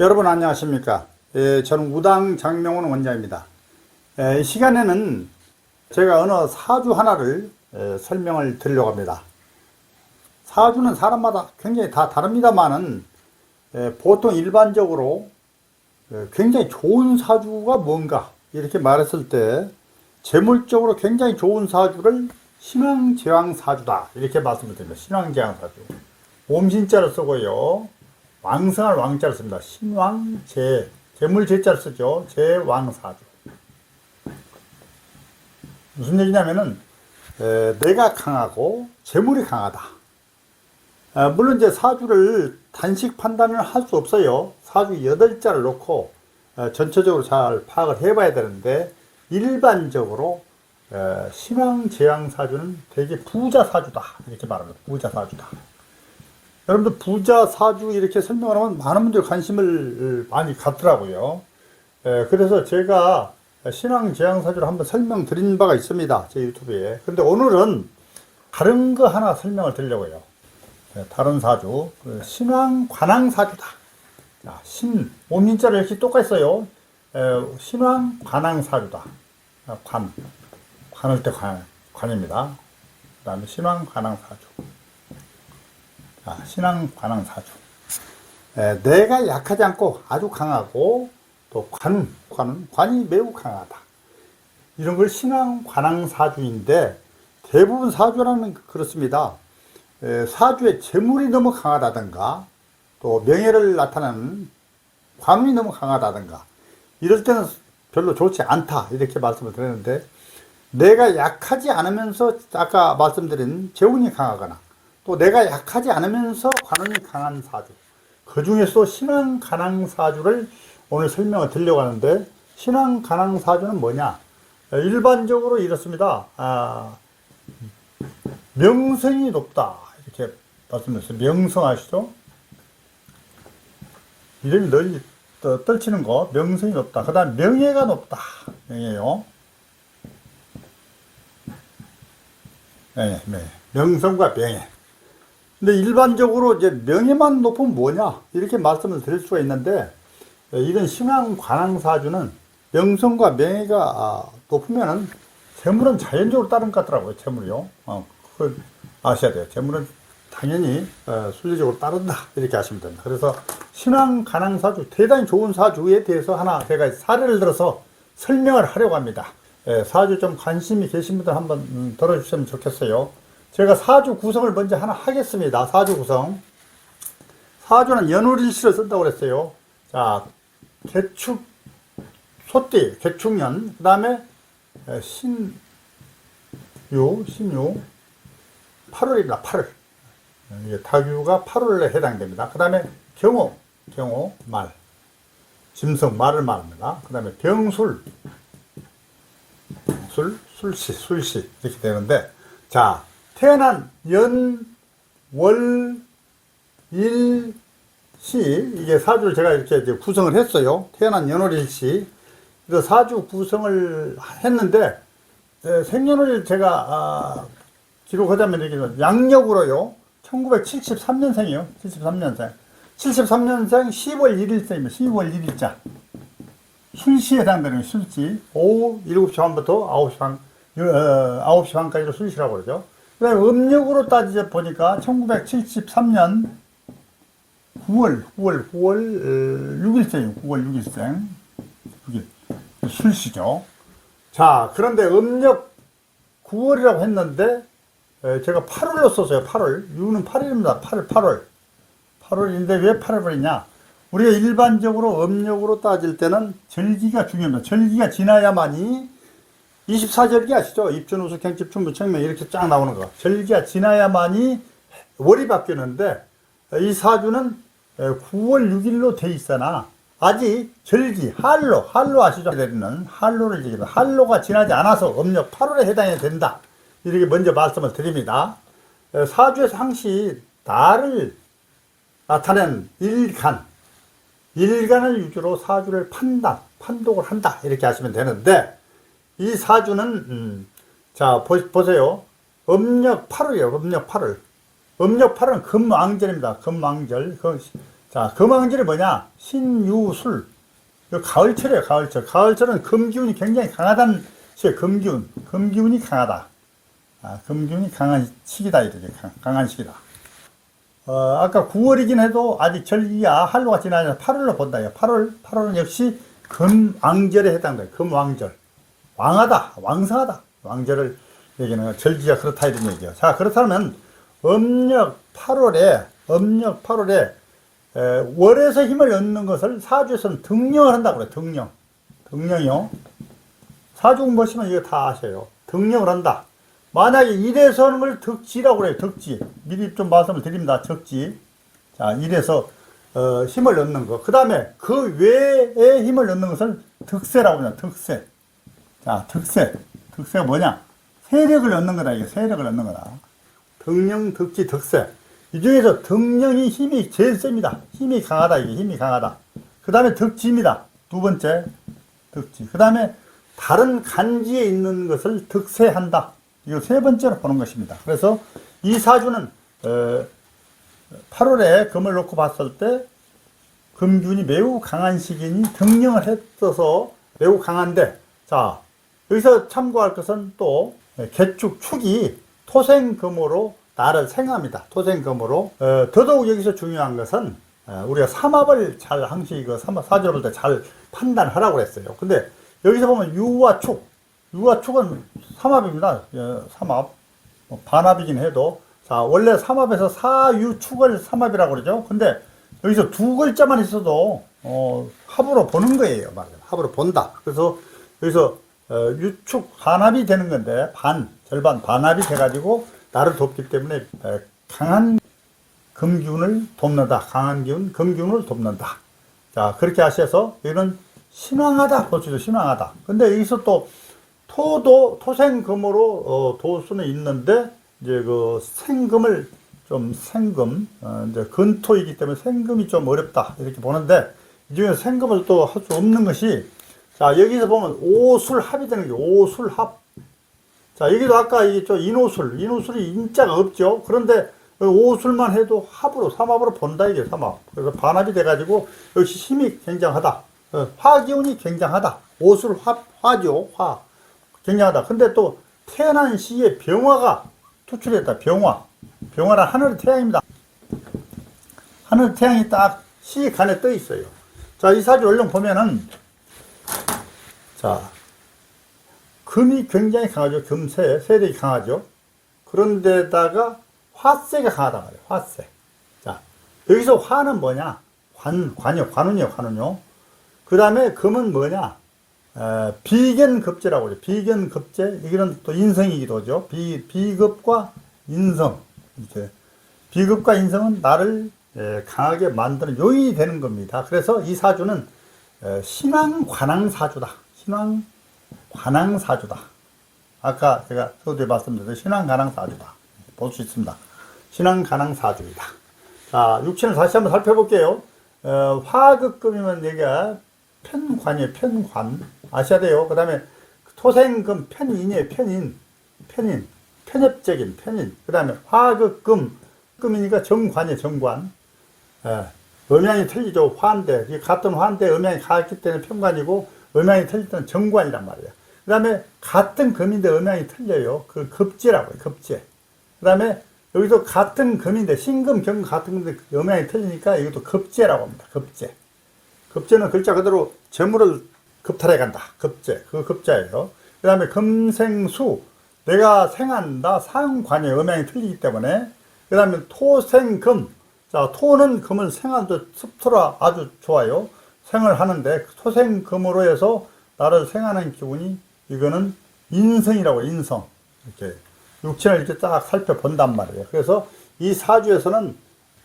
여러분 안녕하십니까? 저는 우당 장명훈 원장입니다. 이 시간에는 제가 어느 사주 하나를 설명을 드리려고 합니다. 사주는 사람마다 굉장히 다 다릅니다만은 보통 일반적으로 굉장히 좋은 사주가 뭔가 이렇게 말했을 때 재물적으로 굉장히 좋은 사주를 신왕제왕사주다 이렇게 말씀을 드립니다. 신왕제왕사주 몸신자를 쓰고요, 왕성할 왕자를 씁니다. 신왕제, 재물제자를 쓰죠. 제왕사주. 무슨 얘기냐면은 내가 강하고 재물이 강하다. 물론 이제 사주를 단식 판단을 할 수 없어요. 사주 8자를 놓고 전체적으로 잘 파악을 해봐야 되는데, 일반적으로 신왕제왕사주는 되게 부자사주다 이렇게 말합니다. 부자사주다. 여러분들 부자사주 이렇게 설명을 하면 많은 분들이 관심을 많이 갖더라고요. 그래서 제가 신왕제왕사주를 한번 설명드린 바가 있습니다. 제 유튜브에. 근데 오늘은 다른 거 하나 설명을 드리려고요. 다른 사주, 신왕관왕사주다. 몸인자를 이렇게 똑같이 써요. 신왕관왕사주다. 관할 때 관입니다. 그 다음에 신왕관왕사주. 신왕관왕사주. 내가 약하지 않고 아주 강하고, 또 관이 매우 강하다. 이런 걸 신왕관왕사주인데, 대부분 사주라면 그렇습니다. 사주의 재물이 너무 강하다든가, 또 명예를 나타내는 관운이 너무 강하다든가, 이럴 때는 별로 좋지 않다 이렇게 말씀을 드렸는데, 내가 약하지 않으면서 아까 말씀드린 재운이 강하거나, 또 내가 약하지 않으면서 관운이 강한 사주, 그 중에서도 신왕관왕사주를 오늘 설명을 드리려고 하는데, 신왕관왕사주는 뭐냐? 일반적으로 이렇습니다. 명성이 높다 이렇게 말씀드렸어요. 명성 아시죠? 이름이 널리 떨치는 거, 명성이 높다. 그 다음 명예가 높다. 명예요. 명성과 명예. 근데 일반적으로 이제 명예만 높으면 뭐냐 이렇게 말씀을 드릴 수가 있는데, 이런 신왕관왕사주는 명성과 명예가 높으면은 재물은 자연적으로 따른 것 같더라고요. 재물이요. 그걸 아셔야 돼요. 재물은 당연히 순리적으로 따른다 이렇게 아시면 됩니다. 그래서 신왕관왕사주, 대단히 좋은 사주에 대해서 하나 제가 사례를 들어서 설명을 하려고 합니다. 사주 좀 관심이 계신 분들 한번 들어주시면 좋겠어요. 제가 사주 구성을 먼저 하나 하겠습니다. 사주 구성. 사주는 연월일시를 쓴다고 그랬어요. 자, 개축, 소띠, 개축년, 그 다음에 신유, 8월입니다. 8월. 이게 다규가 8월에 해당됩니다. 그 다음에 경호, 말. 짐승, 말을 말합니다. 그 다음에 병술, 술시, 이렇게 되는데, 자, 태어난 연, 월, 일, 시, 이게 사주를 제가 이렇게 이제 구성을 했어요. 태어난 연월일시. 그래서 사주 구성을 했는데, 생년월일 제가, 기록하자면 이렇게 양력으로요, 1973년생이요. 73년생. 73년생 10월 1일생입니다. 10월 1일자. 술시에 해당되는 술시. 오후 7시 반부터 9시 반까지로 술시라고 그러죠. 그 다음에 음력으로 따지자 보니까 1973년 9월 6일생이에요. 9월 6일생. 술시죠. 자, 그런데 음력 9월이라고 했는데, 제가 8월로 썼어요. 8월. 6는 8일입니다. 8월인데 왜 8월이냐? 우리가 일반적으로 음력으로 따질 때는 절기가 중요합니다. 절기가 지나야만이, 24절기 아시죠? 입춘우수 경칩춘 무청명 이렇게 쫙 나오는 거. 절기가 지나야만이 월이 바뀌는데, 이 사주는 9월 6일로 돼 있으나 아직 절기, 한로 아시죠? 내리는 한로를 얘기합니다. 한로가 지나지 않아서 음력 8월에 해당이 된다. 이렇게 먼저 말씀을 드립니다. 사주에서 항시 달을 나타낸 일간을 위주로 사주를 판독을 한다 이렇게 하시면 되는데, 이 사주는 자 보세요. 음력 8월이에요. 음력 8월. 음력 8월은 금왕절입니다. 금왕절. 자, 금왕절이 뭐냐? 신유술. 가을철이에요, 가을철. 가을철은 금기운이 굉장히 강하다는 시에 금기운. 금기운이 강하다. 금기운이 강한 시기다, 이렇게. 강한 시기다. 아까 9월이긴 해도 아직 절기가 한로가 지나지 8월로 본다. 8월은 역시 금왕절에 해당돼요. 금왕절. 왕하다, 왕성하다. 왕절을 얘기하는 절기가 그렇다, 이런 얘기예요. 자, 그렇다면 음력 8월에 월에서 힘을 얻는 것을 사주에서는 등령을 한다고 그래요. 등령이요. 사주 공부하시면 이거 다 아셔요. 등령을 한다. 만약에 일에서 하는 걸 덕지라고 그래요. 덕지. 미리 좀 말씀을 드립니다. 적지. 자, 일에서 힘을 얻는 거. 그 다음에 그 외에 힘을 얻는 것을 득세라고 합니다. 득세. 자, 득세가 뭐냐? 세력을 얻는 거다. 이게 세력을 얻는 거다. 등령, 득지, 득세. 이 중에서 등령이 힘이 제일 셉니다. 힘이 강하다. 이게 힘이 강하다. 그 다음에 득지입니다. 두 번째, 득지. 그 다음에 다른 간지에 있는 것을 득세한다. 이거 세 번째로 보는 것입니다. 그래서 이 사주는 8월에 금을 놓고 봤을 때 금균이 매우 강한 시기니 등령을 했어서 매우 강한데, 자, 여기서 참고할 것은 또 개축, 축이 토생금으로 나를 생합니다. 토생금으로. 더더욱 여기서 중요한 것은 우리가 삼합을 잘 항시 이거 사주를 볼 때 잘 판단하라고 했어요. 근데 여기서 보면 유와 축은 삼합입니다. 삼합. 반합이긴 해도. 자, 원래 삼합에서 사유축을 삼합이라고 그러죠. 근데 여기서 두 글자만 있어도 합으로 보는 거예요. 말하자면 합으로 본다. 그래서 여기서 유축 반합이 되는 건데 절반 반합이 돼가지고 나를 돕기 때문에 강한 금기운을 돕는다. 강한 기운, 금기운을 돕는다. 자, 그렇게 하셔서 여기는 신왕하다 볼 수도 신왕하다. 근데 여기서 또 토생금으로 도수는 있는데 이제 그 생금을 좀 이제 근토이기 때문에 생금이 좀 어렵다 이렇게 보는데, 이 중에 생금을 또 할 수 없는 것이, 자, 여기서 보면 오술합이 되는 게 오술합. 자, 여기도 아까 이게 인오술이 인자가 없죠. 그런데 오술만 해도 삼합으로 본다, 이게 삼합. 그래서 반합이 돼가지고 역시 힘이 굉장하다. 화기운이 굉장하다. 오술합, 화죠, 화. 굉장하다. 근데 또 태어난 시에 병화가 투출했다. 병화란 하늘의 태양입니다. 하늘 태양이 딱 시 간에 떠 있어요. 자, 이 사주 얼른 보면은, 자, 금이 굉장히 강하죠. 금세, 세력이 강하죠. 그런데다가 화세가 강하단 말이에요. 화세. 자, 여기서 화는 뭐냐? 관운이요. 그 다음에 금은 뭐냐? 비견급제라고 하죠. 비견급제. 이거는 또 인성이기도 하죠. 비급과 인성. 이렇게. 비급과 인성은 나를 강하게 만드는 요인이 되는 겁니다. 그래서 이 사주는 신왕관왕사주다. 신왕관왕사주다. 아까 제가 서두에 말씀드렸던 신왕관왕사주다. 볼 수 있습니다. 신왕관왕사주이다. 자, 육신을 다시 한번 살펴볼게요. 화극금이면 여기가 편관이에요. 편관. 아셔야 돼요. 그 다음에 토생금 편인이에요. 편협적인 편인. 그 다음에 화극금이니까 정관이에요. 정관. 음양이 틀리죠. 화인데, 같은 화인데 음양이 같기 때문에 편관이고, 음양이 틀릴 때는 정관이란 말이에요. 그 다음에 같은 금인데 음양이 틀려요. 그 급제라고 해요. 급제. 그 다음에 여기서 같은 금인데, 신금, 경금 같은 금인데 음양이 틀리니까 이것도 급제라고 합니다. 급제. 급제는 글자 그대로 재물을 급탈해 간다. 급제. 그 급자예요. 그 다음에 금생수. 내가 생한다. 상관의 음양이 틀리기 때문에. 그 다음에 토생금. 자, 토는 금을 생하는데 습토라 아주 좋아요. 생을 하는데 토생금으로 해서 나를 생하는 기운이, 이거는 인성이라고 해요. 인성. 이렇게 육신을 이렇게 딱 살펴본단 말이에요. 그래서 이 사주에서는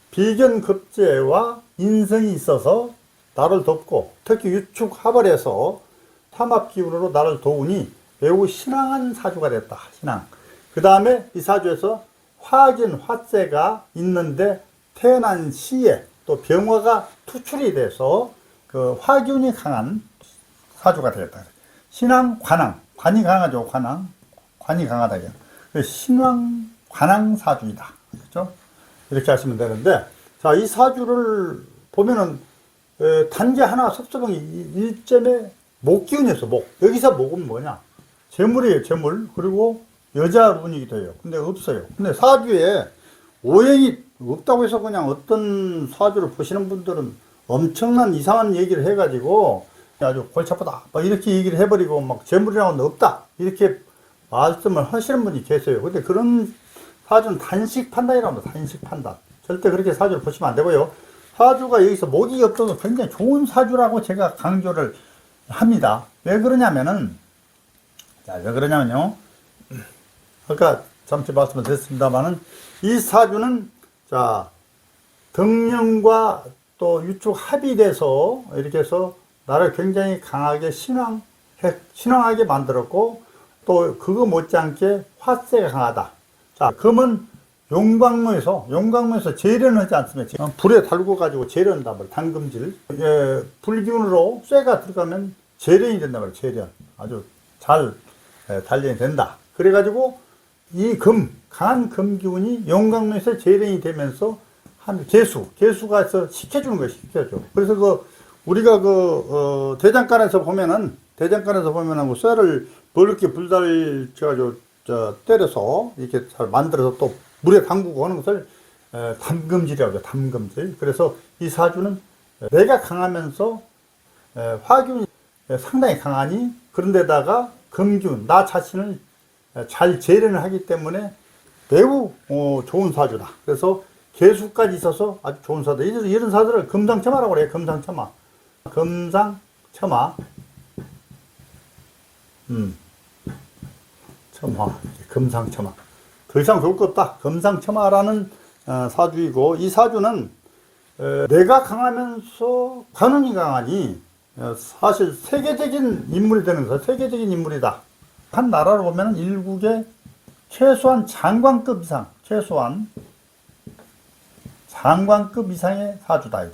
비견급제와 인성이 있어서 나를 돕고, 특히 유축합을 해서 삼합기운으로 나를 도우니 매우 신앙한 사주가 됐다. 신앙. 그 다음에 이 사주에서 화긴 화세가 있는데 태어난 시에 또 병화가 투출이 돼서 그 화기운이 강한 사주가 되었다. 신왕, 관왕. 관이 강하죠. 관이 강하다. 신왕, 관왕 사주이다. 그렇죠? 이렇게 하시면 되는데, 자, 이 사주를 보면은 단지 하나 섭섭한 게 일점의 목 기운이었어. 목. 여기서 목은 뭐냐? 재물이에요. 재물. 그리고 여자 운이기도 해요. 근데 없어요. 근데 사주에 오행이 없다고 해서 그냥 어떤 사주를 보시는 분들은 엄청난 이상한 얘기를 해가지고 아주 골치 아프다 막 이렇게 얘기를 해버리고 막 재물이라고는 없다 이렇게 말씀을 하시는 분이 계세요. 근데 그런 사주는 단식 판단이라고 합니다. 단식 판단. 절대 그렇게 사주를 보시면 안 되고요. 사주가 여기서 목이 없어서 굉장히 좋은 사주라고 제가 강조를 합니다. 왜 그러냐면은, 자, 왜 그러냐면요. 아까 잠시 말씀을 드렸습니다만은, 이 사주는, 자, 등령과 또 유축 합의돼서 이렇게 해서 나를 굉장히 강하게 신앙하게 만들었고, 또 그거 못지않게 화세가 강하다. 자, 금은 용광로에서 재련을 하지 않습니까? 불에 달고 가지고 재련한단 말이에요. 당금질. 예, 불기운으로 쇠가 들어가면 재련이 된단 말이에요. 재련. 아주 잘 단련이 된다. 그래가지고 이 강한 금기운이 용광로에서 재련이 되면서 한 개수가 해서 식혀주는 거예요. 식혀줘. 그래서 우리가 대장간에서 보면은 그 쇠를 넓게 불달쳐가지고 때려서 이렇게 잘 만들어서 또 물에 담그고 하는 것을 담금질이라고 하죠. 담금질. 그래서 이 사주는 내가 강하면서 화기운이 상당히 강하니 그런데다가 금기운 나 자신을 잘 재련을 하기 때문에 매우 좋은 사주다. 그래서 개수까지 있어서 아주 좋은 사주다. 이런 사주를 금상첨화라고 그래요. 금상첨화. 금상첨화. 더 이상 좋을 것 없다. 금상첨화라는 사주이고, 이 사주는 내가 강하면서 관운이 강하니 사실 세계적인 인물이 되는 거죠. 세계적인 인물이다. 한 나라를 보면 일국의 최소한 장관급 이상, 장관급 이상의 사주다. 이래.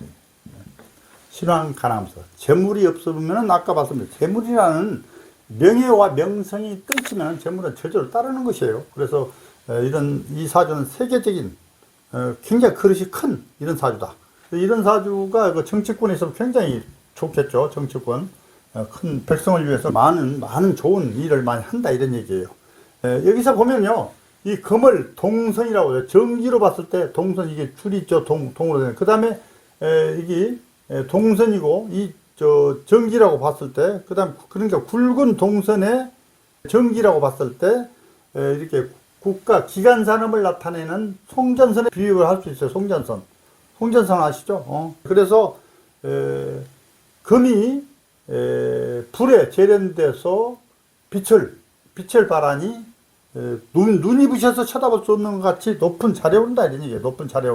신왕 가나면서 재물이 없으면 아까 봤습니다. 재물이라는 명예와 명성이 끊기면 재물은 저절로 따르는 것이에요. 그래서 이 사주는 세계적인 굉장히 그릇이 큰 이런 사주다. 이런 사주가 그 정치권에 있으면 굉장히 좋겠죠. 정치권 큰 백성을 위해서 많은 좋은 일을 많이 한다 이런 얘기예요. 여기서 보면요, 이 금을 동선이라고 해요. 정기로 봤을 때 동선 이게 줄이 있죠. 동으로 되는. 그 다음에 이게 동선이고 정기라고 봤을 때, 그 다음 그러니까 굵은 동선의 정기라고 봤을 때 이렇게 국가 기간 산업을 나타내는 송전선에 비유를 할 수 있어요. 송전선 아시죠? 그래서 금이 불에 재련돼서 빛을 발하니 눈이 부셔서 쳐다볼 수 없는 것 같이 높은 자리에 오른다 이런 얘기예요. 높은 자리에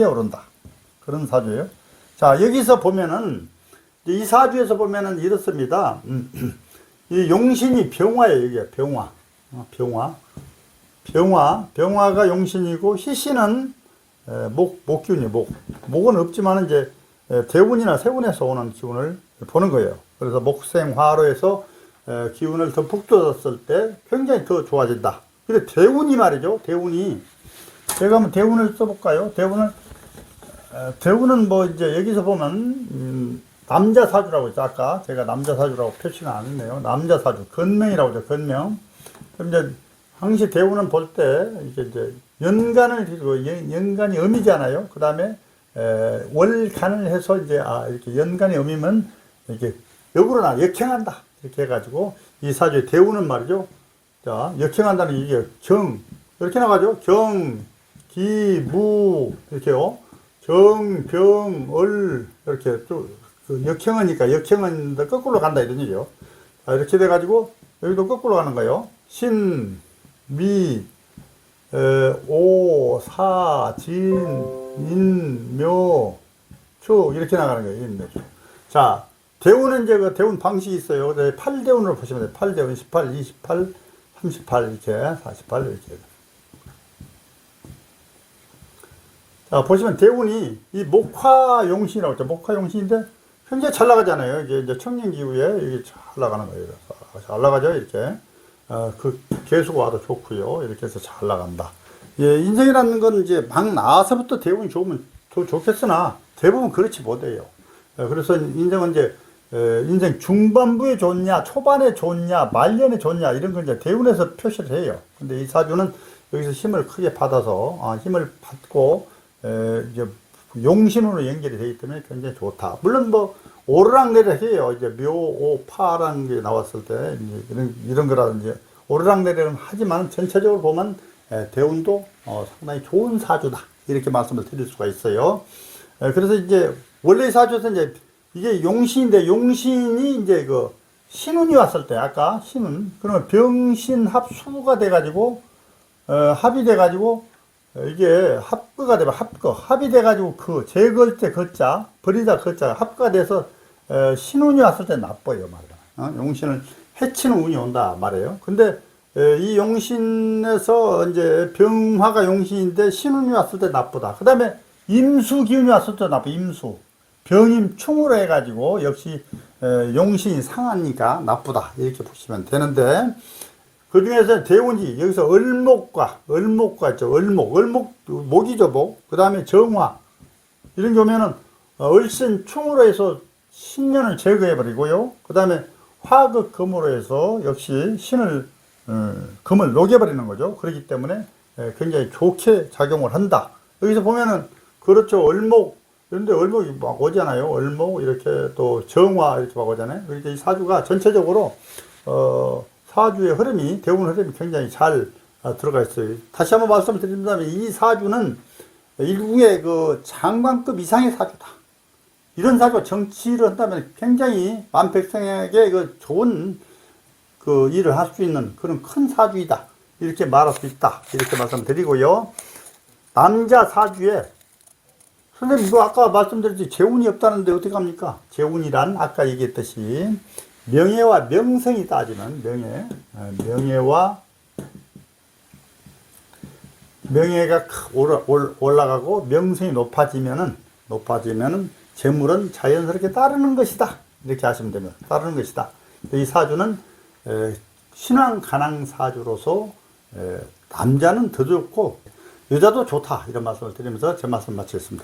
오른다. 그런 사주예요. 자, 여기서 보면은 이 사주에서 보면은 이렇습니다. 이 용신이 병화예요. 여기가 병화가 용신이고 희신은 목기운이에요. 목은 없지만 이제 대운이나 세운에서 오는 기운을 보는 거예요. 그래서 목생화로에서 기운을 더 북돋았을 때 굉장히 더 좋아진다. 근데 대운이 말이죠. 제가 한번 대운을 써볼까요? 대운은 뭐 이제 여기서 보면 남자 사주라고 있죠. 아까 제가 남자 사주라고 표시는 안 했네요. 남자 사주 건명이라고 하죠. 건명. 그럼 이제 항시 대운은 볼 때 이제 연간이 음이잖아요. 그 다음에 월간을 해서 이제 이렇게 연간이 음이면 이렇게 역행한다 이렇게 해가지고 이 사주의 대운은 말이죠. 자, 역행한다는 이게 이렇게 나가죠. 무 이렇게요. 병 이렇게 쭉 역행하니까 역행은 거꾸로 간다 이런 얘기요. 이렇게 돼가지고 여기도 거꾸로 가는 거예요. 신, 미, 오, 사, 진, 인, 묘, 축 이렇게 나가는 거예요. 자, 대운은 이제 그 대운 방식이 있어요. 8대운으로 보시면 돼요. 8대운 18, 28, 38 이렇게 48 이렇게. 자, 보시면 대운이 이 목화용신이라고 했죠. 목화용신인데 굉장히 잘 나가잖아요. 이제 청년 기후에 이게 잘 나가는 거예요. 잘 나가죠. 이렇게. 그 개수가 와도 좋고요. 이렇게 해서 잘 나간다. 예, 인생이라는 건 이제 막 나와서부터 대운이 좋으면 좋겠으나 대부분 그렇지 못해요. 그래서 인생은 이제 인생 중반부에 좋냐, 초반에 좋냐, 말년에 좋냐 이런 걸 이제 대운에서 표시를 해요. 근데 이 사주는 여기서 힘을 크게 받아서 힘을 받고 이제 용신으로 연결이 되기 때문에 굉장히 좋다. 물론 뭐 오르락내리락해요. 이제 묘오파라는 게 나왔을 때 이런 거라든지 오르락내리락 하지만 전체적으로 보면 대운도 상당히 좋은 사주다 이렇게 말씀을 드릴 수가 있어요. 그래서 이제 원래 이 사주에서 이제 이게 용신인데 용신이 이제 그 신운이 왔을 때 아까 신운 그러면 병신합수가 돼가지고 합이 돼가지고 이게 합거가 되면 합이 돼가지고 그 제거할 때 거자 버리다 거자 합거가 돼서 신운이 왔을 때 나빠요 말이야. 용신을 해치는 운이 온다 말이에요. 근데 이 용신에서 이제 병화가 용신인데 신운이 왔을 때 나쁘다. 그 다음에 임수 기운이 왔을 때 나빠. 임수 병임충으로 해가지고 역시 용신이 상하니까 나쁘다 이렇게 보시면 되는데, 그 중에서 대운이 여기서 을목과 있죠. 을목 목이죠 목. 그 다음에 정화 이런 경우에는 을신 충으로 해서 신년을 제거해 버리고요. 그 다음에 화극 금으로 해서 역시 신을 금을 녹여버리는 거죠. 그렇기 때문에 굉장히 좋게 작용을 한다. 여기서 보면은 그렇죠. 을목 그런데 을목이 막 오잖아요. 을목 이렇게 또 정화 이렇게 막 오잖아요. 그러니까 이 사주가 전체적으로 사주의 흐름이 대운 흐름이 굉장히 잘 들어가 있어요. 다시 한번 말씀을 드린다면 이 사주는 일국의 그 장관급 이상의 사주다. 이런 사주가 정치를 한다면 굉장히 만백성에게 그 좋은 그 일을 할 수 있는 그런 큰 사주이다. 이렇게 말할 수 있다. 이렇게 말씀드리고요. 남자 사주에 선생님 뭐 아까 말씀드렸지 재운이 없다는데 어떻게 합니까? 재운이란 아까 얘기했듯이 명예와 명성이 따지는 명예가 올라가고 명성이 높아지면은 재물은 자연스럽게 따르는 것이다. 이렇게 하시면 됩니다. 따르는 것이다. 이 사주는 신왕 간항 사주로서 남자는 더 좋고 여자도 좋다. 이런 말씀을 드리면서 제 말씀 마치겠습니다.